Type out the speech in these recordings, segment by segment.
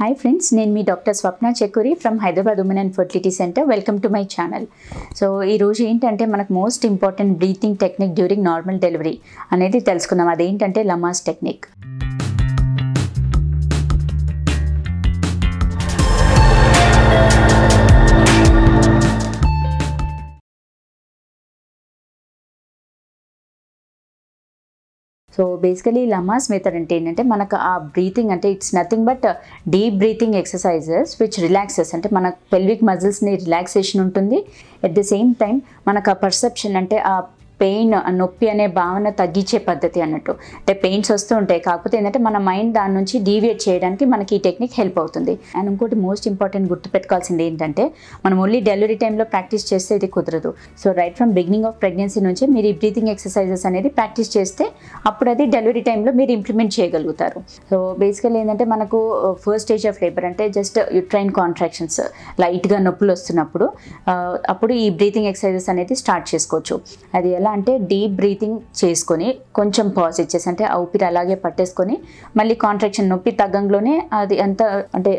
Hi friends, నేను మీ doctor Swapna Chekkuri from Hyderabad women and fertility centre. Welcome to my channel. So ఈరోజు ఏంటంటే మనకు most important breathing technique during normal delivery అనేది తెలుసుకుందాం. అదేంటంటే Lamaze technique. So basically Lamaze method అంటే ఏంటంటే మనకు ఆ బ్రీతింగ్ అంటే it's nothing but deep breathing exercises which relaxes అంటే మన పెల్విక్ మజిల్స్ని రిలాక్సేషన్ ఉంటుంది. ఎట్ ది సేమ్ టైం మనకు ఆ పర్సెప్షన్ అంటే ఆ పెయిన్ నొప్పి అనే భావన తగ్గించే పద్ధతి అన్నట్టు. అంటే పెయిన్స్ వస్తూ ఉంటాయి, కాకపోతే ఏంటంటే మన మైండ్ దాని నుంచి డీవియేట్ చేయడానికి మనకి ఈ టెక్నిక్ హెల్ప్ అవుతుంది. అండ్ ఇంకోటి మోస్ట్ ఇంపార్టెంట్ గుర్తుపెట్టుకోవాల్సింది ఏంటంటే మనం ఓన్లీ డెలివరీ టైంలో ప్రాక్టీస్ చేస్తే ఇది కుదరదు. So right from beginning of pregnancy నుంచి మీరు ఈ బ్రీతింగ్ ఎక్సర్సైజెస్ అనేది ప్రాక్టీస్ చేస్తే అప్పుడు అది డెలివరీ టైంలో మీరు ఇంప్లిమెంట్ చేయగలుగుతారు. సో బేసికల్లీ ఏంటంటే మనకు ఫస్ట్ స్టేజ్ ఆఫ్ లేబర్ అంటే జస్ట్ యుట్రైన్ కాంట్రాక్షన్స్ లైట్గా నొప్పులు వస్తున్నప్పుడు అప్పుడు ఈ బ్రీతింగ్ ఎక్సర్సైజెస్ అనేది స్టార్ట్ చేసుకోవచ్చు. అది ఎలా అంటే డీప్ బ్రీతింగ్ చేసుకొని కొంచెం పాజ్ ఇచ్చేసి అంటే ఆ ఊపిరి అలాగే పట్టేసుకొని మళ్ళీ కాంట్రాక్షన్ నొప్పి తగ్గంలోనే అది అంతా అంటే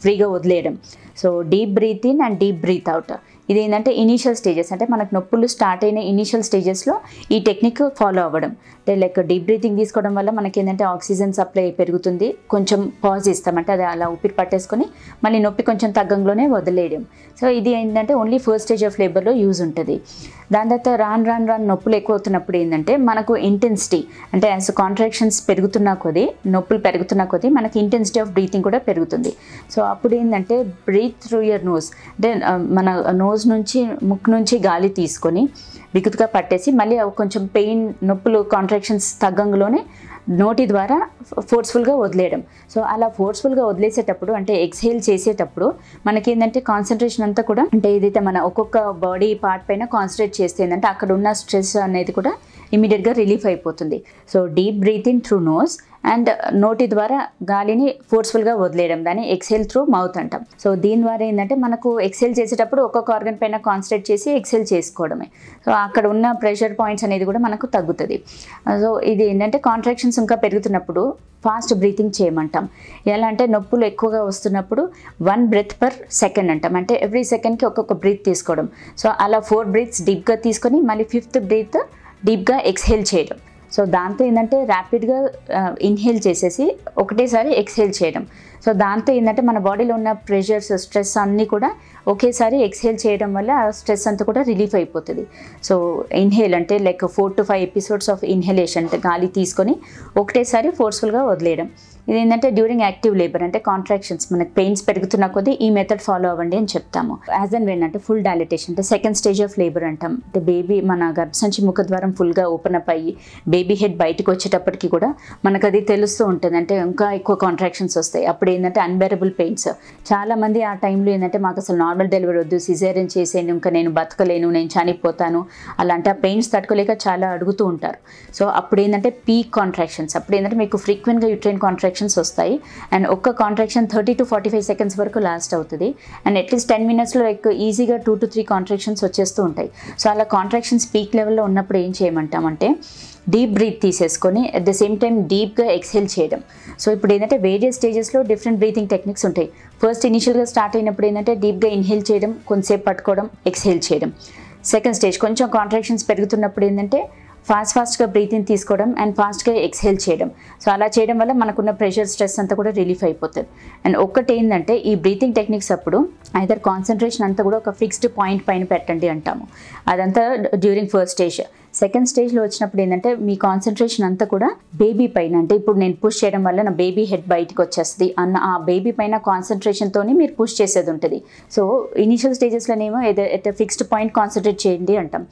ఫ్రీగా వదిలేయడం. So deep breath in and deep breath out. ఇది ఏంటంటే ఇనీషియల్ స్టేజెస్ అంటే మనకు నొప్పులు స్టార్ట్ అయిన ఇనీషియల్ స్టేజెస్లో ఈ టెక్నిక్ ఫాలో అవ్వడం. అంటే లైక్ డీప్ బ్రీతింగ్ తీసుకోవడం వల్ల మనకి ఏంటంటే ఆక్సిజన్ సప్లై పెరుగుతుంది. కొంచెం పాజ్ ఇస్తామంటే అది అలా ఊపిరి పట్టేసుకొని మళ్ళీ నొప్పి కొంచెం తగ్గంలోనే వదిలేయడం. సో ఇది ఏంటంటే ఓన్లీ ఫస్ట్ స్టేజ్ ఆఫ్ లేబర్లో యూజ్ ఉంటుంది. దాని తర్వాత రాను నొప్పులు ఎక్కువ అవుతున్నప్పుడు ఏంటంటే మనకు ఇంటెన్సిటీ అంటే యాజ్ కాంట్రాక్షన్స్ పెరుగుతున్న కొద్దీ నొప్పులు పెరుగుతున్న కొద్దీ మనకి ఇంటెన్సిటీ ఆఫ్ బ్రీతింగ్ కూడా పెరుగుతుంది. సో అప్పుడు ఏంటంటే బ్రీత్ త్రూ యువర్ నోస్ అంటే మన నోస్ నుంచి ముక్కు నుంచి గాలి తీసుకొని బిగుతుగా పట్టేసి మళ్ళీ కొంచెం పెయిన్ నొప్పులు కాంట్రాక్షన్స్ తగ్గంలోనే నోటి ద్వారా ఫోర్స్ఫుల్గా వదిలేయడం. సో అలా ఫోర్స్ఫుల్గా వదిలేసేటప్పుడు అంటే ఎక్స్హేల్ చేసేటప్పుడు మనకి ఏంటంటే కాన్సన్ట్రేషన్ అంతా కూడా అంటే ఏదైతే మన ఒక్కొక్క బాడీ పార్ట్ పైన కాన్సన్ట్రేట్ చేస్తే ఏంటంటే అక్కడ ఉన్న స్ట్రెస్ అనేది కూడా ఇమీడియట్గా రిలీఫ్ అయిపోతుంది. So deep breath in through nose and నోటి ద్వారా గాలిని ఫోర్స్ఫుల్గా వదిలేయడం, దాన్ని ఎక్స్హేల్ త్రూ మౌత్ అంటాం. సో దీని ద్వారా ఏంటంటే మనకు ఎక్స్హేల్ చేసేటప్పుడు ఒక్కొక్క ఆర్గన్ పైన కాన్సన్ట్రేట్ చేసి ఎక్స్హేల్ చేసుకోవడమే. సో అక్కడ ఉన్న ప్రెషర్ పాయింట్స్ అనేది కూడా మనకు తగ్గుతుంది. సో ఇది ఏంటంటే కాంట్రాక్షన్స్ ఇంకా పెరుగుతున్నప్పుడు ఫాస్ట్ బ్రీతింగ్ చేయమంటాం. ఎలా అంటే నొప్పులు ఎక్కువగా వస్తున్నప్పుడు 1 breath per second అంటాం. అంటే ఎవ్రీ సెకండ్కి ఒక్కొక్క బ్రీత్ తీసుకోవడం. సో అలా 4 breaths డీప్గా తీసుకొని మళ్ళీ 5th breath డీప్గా ఎక్స్హేల్ చేయడం. సో దాంతో ఏంటంటే ర్యాపిడ్గా ఇన్హేల్ చేసేసి ఒకటేసారి ఎక్స్హేల్ చేయడం. సో దాంతో ఏంటంటే మన బాడీలో ఉన్న ప్రెషర్స్ స్ట్రెస్ అన్నీ కూడా ఒకేసారి ఎక్స్హేల్ చేయడం వల్ల స్ట్రెస్ అంతా కూడా రిలీఫ్ అయిపోతుంది. సో ఇన్హేల్ అంటే like 4 to 5 episodes of inhalation అంటే గాలి తీసుకొని ఒకటేసారి ఫోర్స్ఫుల్గా వదిలేయడం. ఇది ఏంటంటే డ్యూరింగ్ యాక్టివ్ లేబర్ అంటే కాంట్రాక్షన్స్ మనకి పెయిన్స్ పెరుగుతున్న కొద్దీ ఈ మెథడ్ ఫాలో అవ్వండి అని చెప్తాము. యాజ్ అండ్ వెన్ అంటే ఫుల్ డైలటేషన్ అంటే సెకండ్ స్టేజ్ ఆఫ్ లేబర్ అంటాం. అంటే బేబీ మన గర్భసంచి ముఖద్వారం ఫుల్గా ఓపెన్ అప్ అయ్యి బేబీ హెడ్ బయటకు వచ్చేటప్పటికి కూడా మనకు అది తెలుస్తూ ఉంటుంది. అంటే ఇంకా ఎక్కువ కాంట్రాక్షన్స్ వస్తాయి. అప్పుడు ఏంటంటే అన్బేరబుల్ పెయిన్స్. చాలామంది ఆ టైంలో ఏంటంటే మాకు అసలు నార్మల్ డెలివరీ వద్దు, సిజేరియన్ చేసేయండి, ఇంకా నేను బతకలేను, నేను చనిపోతాను అలాంటి ఆ పెయిన్స్ తట్టుకోలేక చాలా అడుగుతూ ఉంటారు. సో అప్పుడు ఏంటంటే పీక్ కాంట్రాక్షన్స్, అప్పుడు ఏంటంటే మీకు ఫ్రీక్వెంట్గా యుట్రైన్ కాంట్రాక్షన్స్ వస్తాయి. అండ్ ఒక్క కాంట్రాక్షన్ 30 to 45 seconds వరకు లాస్ట్ అవుతుంది. అండ్ అట్లీస్ట్ 10 minutesలో లైక్ ఈజీగా 2 to 3 కాంట్రాక్షన్స్ వచ్చేస్తూ ఉంటాయి. సో అలా కాంట్రాక్షన్స్ పీక్ లెవెల్లో ఉన్నప్పుడు ఏం చేయమంటామంటే డీప్ బ్రీత్ తీసేసుకొని అట్ ద సేమ్ టైం డీప్గా ఎక్స్హేల్ చేయడం. సో ఇప్పుడు ఏంటంటే వేరియస్ స్టేజెస్లో డిఫరెంట్ బ్రీతింగ్ టెక్నిక్స్ ఉంటాయి. ఫస్ట్ ఇనిషియల్గా స్టార్ట్ అయినప్పుడు ఏంటంటే డీప్గా ఇన్హేల్ చేయడం, కొంతసేపు పట్టుకోవడం, ఎక్స్హేల్ చేయడం. సెకండ్ స్టేజ్ కొంచెం కాంట్రాక్షన్స్ పెరుగుతున్నప్పుడు ఏంటంటే ఫాస్ట్గా బ్రీతింగ్ తీసుకోవడం అండ్ ఫాస్ట్గా ఎక్స్హేల్ చేయడం. సో అలా చేయడం వల్ల మనకున్న ప్రెషర్ స్ట్రెస్ అంతా కూడా రిలీఫ్ అయిపోతుంది. అండ్ ఒక్కటి ఏంటంటే ఈ బ్రీతింగ్ టెక్నిక్స్ అప్పుడు ఐదర్ కాన్సన్ట్రేషన్ అంతా కూడా ఒక ఫిక్స్డ్ పాయింట్ పైన పెట్టండి అంటాము. అదంతా డ్యూరింగ్ ఫస్ట్ స్టేజ్. సెకండ్ స్టేజ్లో వచ్చినప్పుడు ఏంటంటే మీ కాన్సన్ట్రేషన్ అంతా కూడా బేబీ పైన అంటే ఇప్పుడు నేను పుష్ చేయడం వల్ల నా బేబీ హెడ్ బయటకు వచ్చేస్తుంది అన్న ఆ బేబీ పైన కాన్సన్ట్రేషన్తోనే మీరు పుష్ చేసేది ఉంటుంది. సో ఇనిషియల్ స్టేజెస్లోనేమో ఏదైతే ఫిక్స్డ్ పాయింట్ కాన్సన్ట్రేట్ చేయండి అంటాం.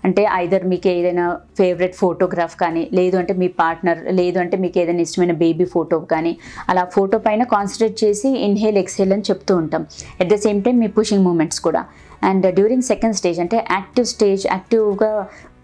అంటే ఐదర్ మీకు ఏదైనా ఫేవరెట్ ఫోటోగ్రాఫ్ కానీ, లేదు అంటే మీ పార్ట్నర్, లేదు అంటే మీకు ఏదైనా ఇష్టమైన బేబీ ఫోటో కానీ అలా ఫోటో పైన కాన్సన్ట్రేట్ చేసి ఇన్హేల్ ఎక్స్హేల్ అని చెప్తూ ఉంటాం. అట్ ద సేమ్ టైం మీ పుషింగ్ మూమెంట్స్ కూడా. అండ్ డ్యూరింగ్ సెకండ్ స్టేజ్ అంటే యాక్టివ్గా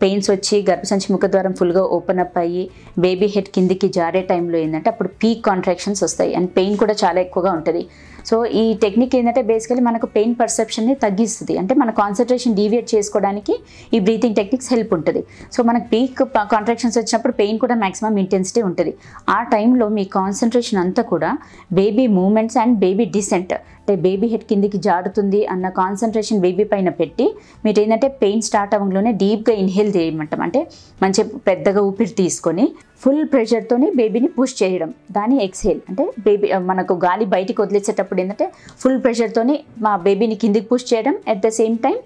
పెయిన్స్ వచ్చి గర్భసంచి ముఖద్వారం ఫుల్గా ఓపెన్ అప్ అయ్యి బేబీ హెడ్ కిందికి జారే టైంలో ఏంటంటే అప్పుడు పీక్ కాంట్రాక్షన్స్ వస్తాయి అండ్ పెయిన్ కూడా చాలా ఎక్కువగా ఉంటుంది. సో ఈ టెక్నిక్ ఏంటంటే బేసికలీ మనకు పెయిన్ పర్సెప్షన్ని తగ్గిస్తుంది. అంటే మన కాన్సన్ట్రేషన్ డీవియేట్ చేసుకోవడానికి ఈ బ్రీతింగ్ టెక్నిక్స్ హెల్ప్ ఉంటుంది. సో మనకు పీక్ కాంట్రాక్షన్స్ వచ్చినప్పుడు పెయిన్ కూడా మ్యాక్సిమం ఇంటెన్సిటీ ఉంటుంది. ఆ టైంలో మీ కాన్సన్ట్రేషన్ అంతా కూడా baby movements and baby descent, అంటే బేబీ హెడ్ కిందికి జారుతుంది అన్న కాన్సన్ట్రేషన్ బేబీ పైన పెట్టి మీరు ఏంటంటే పెయిన్ స్టార్ట్ అవ్వడంలోనే డీప్గా ఇన్హేల్ చేయమంటాం. అంటే మంచి పెద్దగా ఊపిరి తీసుకొని ఫుల్ ప్రెషర్తోని బేబీని పుష్ చేయడం, దాన్ని ఎక్స్హేల్. అంటే బేబీ మనకు గాలి బయటికి వదిలేసేటప్పుడు ఏంటంటే ఫుల్ ప్రెషర్తోని మా బేబీని కిందికి పుష్ చేయడం, అట్ ద సేమ్ టైం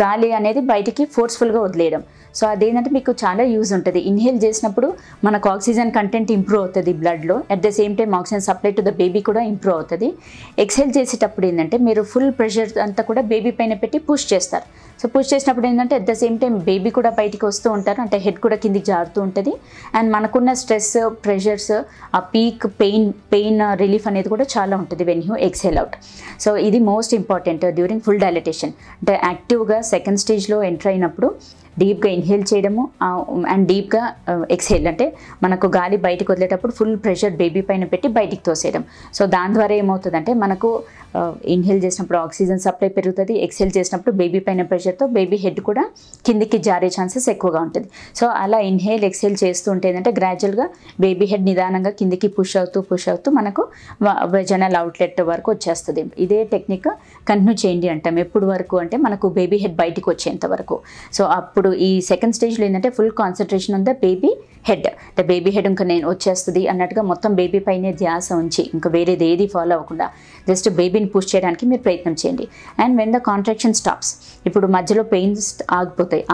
గాలి అనేది బయటికి ఫోర్స్ఫుల్గా వదిలేయడం. సో అదేంటంటే మీకు చాలా యూజ్ ఉంటుంది. ఇన్హేల్ చేసినప్పుడు మనకు ఆక్సిజన్ కంటెంట్ ఇంప్రూవ్ అవుతుంది బ్లడ్లో, at the same time oxygen supply to the baby కూడా ఇంప్రూవ్ అవుతుంది. ఎక్స్హేల్ చేసేటప్పుడు ఏంటంటే మీరు ఫుల్ ప్రెషర్ అంతా కూడా బేబీ పైన పెట్టి పుష్ చేస్తారు. సో పుష్ చేసినప్పుడు ఏంటంటే at the same time baby కూడా బయటికి వస్తూ ఉంటారు, అంటే హెడ్ కూడా కిందికి జారుతూ ఉంటుంది. అండ్ మనకున్న స్ట్రెస్, ప్రెషర్స్, ఆ పీక్ పెయిన్ రిలీఫ్ అనేది కూడా చాలా ఉంటుంది when you exhale out. So ఇది most important during full dilatation. అంటే యాక్టివ్గా సెకండ్ స్టేజ్లో ఎంటర్ అయినప్పుడు డీప్గా ఇన్హేల్ చేయడము అండ్ డీప్గా ఎక్స్హేల్, అంటే మనకు గాలి బయటకు వదిలేటప్పుడు ఫుల్ ప్రెషర్ బేబీ పైన పెట్టి బయటికి తోసేయడం. సో దాని ద్వారా ఏమవుతుందంటే మనకు ఇన్హేల్ చేసినప్పుడు ఆక్సిజన్ సప్లై పెరుగుతుంది, ఎక్స్హేల్ చేసినప్పుడు బేబీ పైన ప్రెషర్తో బేబీ హెడ్ కూడా కిందికి జారే ఛాన్సెస్ ఎక్కువగా ఉంటుంది. సో అలా ఇన్హేల్ ఎక్స్హేల్ చేస్తూ ఉంటే ఏంటంటే గ్రాడ్యువల్గా బేబీ హెడ్ నిదానంగా కిందికి పుష్ అవుతూ మనకు వెజనల్ అవుట్లెట్ వరకు వచ్చేస్తుంది. ఇదే టెక్నిక్ కంటిన్యూ చేయండి అంటాం. ఎప్పుడు వరకు అంటే మనకు బేబీ హెడ్ బయటికి వచ్చేంత వరకు. సో అప్పుడు ఈ సెకండ్ స్టేజ్లో ఏంటంటే full concentration on the baby head, అంటే బేబీ హెడ్ ఇంకా నేను వచ్చేస్తుంది అన్నట్టుగా మొత్తం బేబీ పైనే ధ్యాస ఉంచి ఇంకా వేరేది ఏది ఫాలో అవ్వకుండా జస్ట్ బేబీని పుష్ చేయడానికి మీరు ప్రయత్నం చేయండి. And when the contraction stops, ఇప్పుడు మధ్యలో పెయిన్స్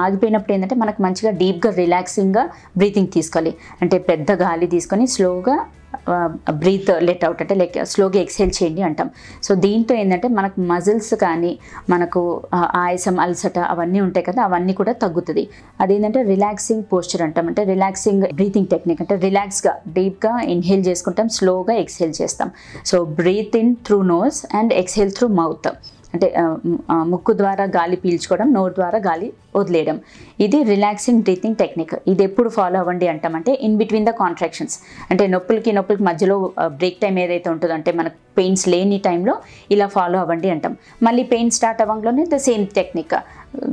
ఆగిపోయినప్పుడు ఏంటంటే మనకు మంచిగా డీప్గా రిలాక్సింగ్గా బ్రీతింగ్ తీసుకోవాలి. అంటే పెద్ద గాలి తీసుకొని స్లోగా బ్రీత్ లెట్ అవుట్, అంటే లైక్ స్లోగా ఎక్స్హేల్ చేయండి అంటాం. సో దీంతో ఏంటంటే మనకు మజిల్స్ కానీ మనకు ఆయాసం, అలసట అవన్నీ ఉంటాయి కదా, అవన్నీ కూడా తగ్గుతుంది. అదేంటంటే రిలాక్సింగ్ పోస్చర్ అంటాం. అంటే రిలాక్సింగ్ బ్రీతింగ్ టెక్నిక్, అంటే రిలాక్స్గా డీప్గా ఇన్హేల్ చేసుకుంటాం, స్లోగా ఎక్స్హేల్ చేస్తాం. So breath in through nose and exhale through mouth, అంటే ముక్కు ద్వారా గాలి పీల్చుకోవడం, నోరు ద్వారా గాలి వదిలేయడం. ఇది రిలాక్సింగ్ బ్రీతింగ్ టెక్నిక్. ఇది ఎప్పుడు ఫాలో అవ్వండి అంటామంటే ఇన్ బిట్వీన్ ద కాంట్రాక్షన్స్, అంటే నొప్పులకి మధ్యలో బ్రేక్ టైం ఏదైతే ఉంటుందో, అంటే మనకు పెయిన్స్ లేని టైంలో ఇలా ఫాలో అవ్వండి అంటాం. మళ్ళీ పెయిన్ స్టార్ట్ అవ్వడంలోనే ద సేమ్ టెక్నిక్,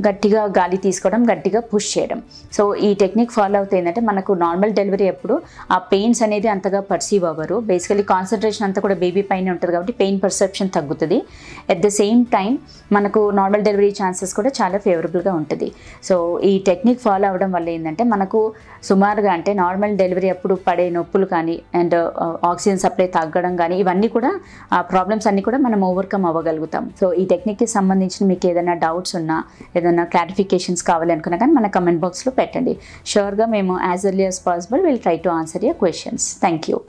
గట్టిగా గాలి తీసుకోవడం, గట్టిగా పుష్ చేయడం. సో ఈ టెక్నిక్ ఫాలో అవుతే ఏంటంటే మనకు నార్మల్ డెలివరీ అప్పుడు ఆ పెయిన్స్ అనేది అంతగా పర్సీవ్ అవ్వరు. బేసికలీ కాన్సన్ట్రేషన్ అంతా కూడా బేబీ పైనే ఉంటుంది కాబట్టి పెయిన్ పర్సెప్షన్ తగ్గుతుంది. అట్ ద సేమ్ టైం మనకు నార్మల్ డెలివరీ ఛాన్సెస్ కూడా చాలా ఫేవరబుల్గా ఉంటుంది. సో ఈ టెక్నిక్ ఫాలో అవ్వడం వల్ల ఏంటంటే మనకు సుమారుగా అంటే నార్మల్ డెలివరీ అప్పుడు పడే నొప్పులు కానీ అండ్ ఆక్సిజన్ సప్లై తగ్గడం కానీ ఇవన్నీ కూడా ఆ ప్రాబ్లమ్స్ అన్నీ కూడా మనం ఓవర్కమ్ అవ్వగలుగుతాం. సో ఈ టెక్నిక్కి సంబంధించిన మీకు ఏదైనా డౌట్స్ ఉన్నా, ఏదైనా క్లారిఫికేషన్స్ కావాలనుకున్నా కానీ మన కమెంట్ బాక్స్లో పెట్టండి. షూర్గా మేము as early as possible will try to answer your questions. Thank you.